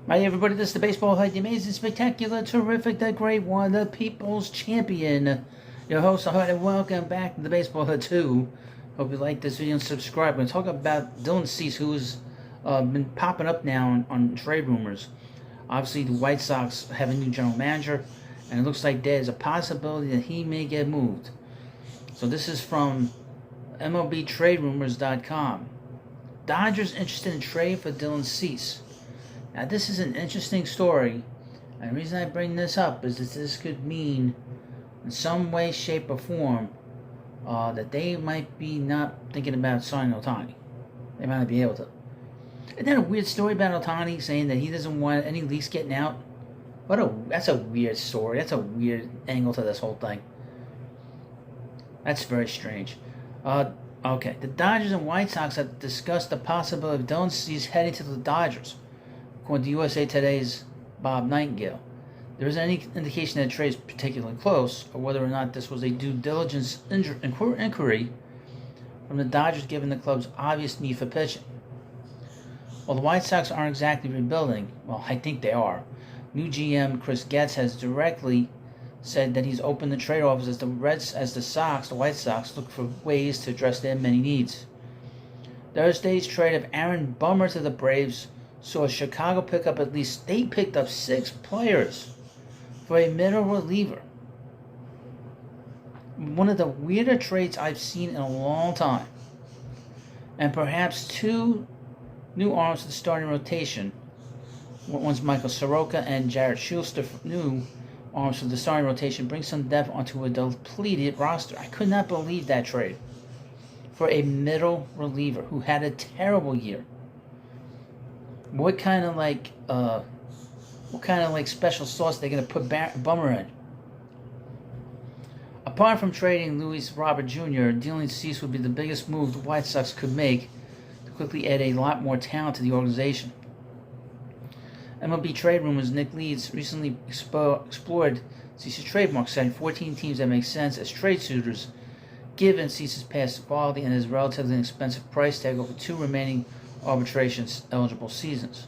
Hi everybody, this is the Baseball Head, the amazing, spectacular, terrific, the great one, the people's champion. Your host, and welcome back to the Baseball Head 2. Hope you like this video and subscribe. We're going to talk about Dylan Cease, who's been popping up now on trade rumors. Obviously, the White Sox have a new general manager, and it looks like there's a possibility that he may get moved. So this is from MLB Trade Rumors.com. Dodgers interested in trade for Dylan Cease. Now, this is an interesting story, and the reason I bring this up is that this could mean, in some way, shape, or form, that they might be not thinking about signing Ohtani. They might not be able to. Isn't that a weird story about Ohtani saying that he doesn't want any leaks getting out? That's a weird story. That's a weird angle to this whole thing. That's very strange. Okay, the Dodgers and White Sox have discussed the possibility of Dylan Cease heading to the Dodgers. According to USA Today's Bob Nightingale, there isn't any indication that the trade is particularly close, or whether or not this was a due diligence inquiry from the Dodgers, given the club's obvious need for pitching. While the White Sox aren't exactly rebuilding, well, I think they are. New GM Chris Getz has directly said that he's opened the trade office as the White Sox look for ways to address their many needs. Thursday's trade of Aaron Bummer to the Braves saw Chicago they picked up 6 players for a middle reliever. One of the weirder trades I've seen in a long time. And perhaps 2 new arms to the starting rotation. One's Michael Soroka and Jared Schuster, new arms for the starting rotation, bring some depth onto a depleted roster. I could not believe that trade for a middle reliever who had a terrible year. What kind of special sauce they're gonna put Bummer in? Apart from trading Luis Robert Jr., Dylan Cease would be the biggest move the White Sox could make to quickly add a lot more talent to the organization. MLB Trade Rumors' Nick Leeds recently explored Cease's trademark, citing 14 teams that make sense as trade suitors, given Cease's past quality and his relatively inexpensive price tag over 2 remaining arbitration-eligible seasons.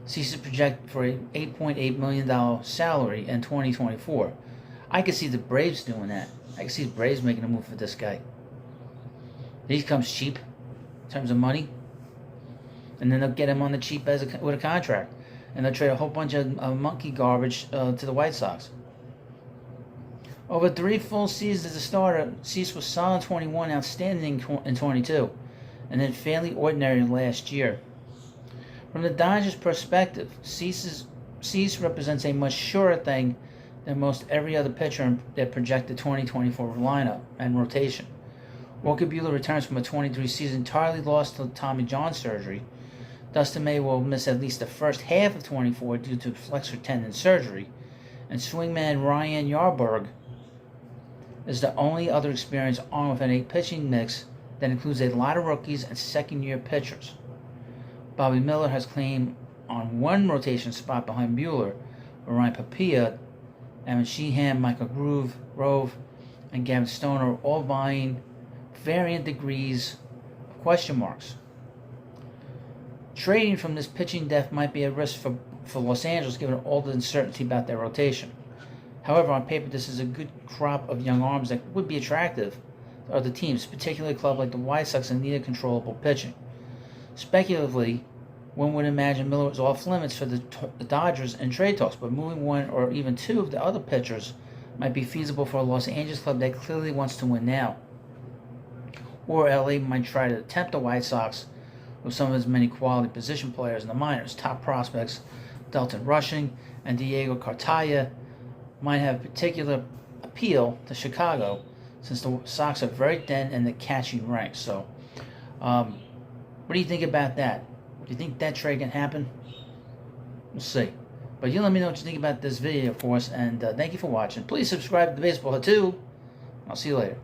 Cease is projected for an $8.8 million salary in 2024. I could see the Braves doing that. I could see the Braves making a move for this guy. He comes cheap in terms of money, and then they'll get him on the cheap with a contract, and they'll trade a whole bunch of monkey garbage to the White Sox. Over 3 full seasons as a starter, Cease was solid 21, outstanding in 22. And then fairly ordinary last year. From the Dodgers' perspective, Cease represents a much surer thing than most every other pitcher in their projected 2024 lineup and rotation. Walker Buehler returns from a 23 season entirely lost to Tommy John surgery. Dustin May will miss at least the first half of 24 due to flexor tendon surgery. And swingman Ryan Yarbrough is the only other experienced arm within a pitching mix that includes a lot of rookies and second-year pitchers. Bobby Miller has claim on 1 rotation spot behind Buehler, but Ryan Papilla, Evan Sheehan, Michael Grove, and Gavin Stone are all vying varying degrees of question marks. Trading from this pitching depth might be a risk for Los Angeles, given all the uncertainty about their rotation. However, on paper, this is a good crop of young arms that would be attractive to other teams, particularly a club like the White Sox that needed controllable pitching. Speculatively, one would imagine Miller was off limits for the Dodgers in trade talks, but moving 1 or even 2 of the other pitchers might be feasible for a Los Angeles club that clearly wants to win now. Or LA might try to tempt the White Sox with some of his many quality position players in the minors. Top prospects Dalton Rushing and Diego Cartaya might have particular appeal to Chicago, since the Sox are very thin in the catching ranks. So, what do you think about that? Do you think that trade can happen? We'll see. But you let me know what you think about this video, of course, and thank you for watching. Please subscribe to the Baseball Head 2. I'll see you later.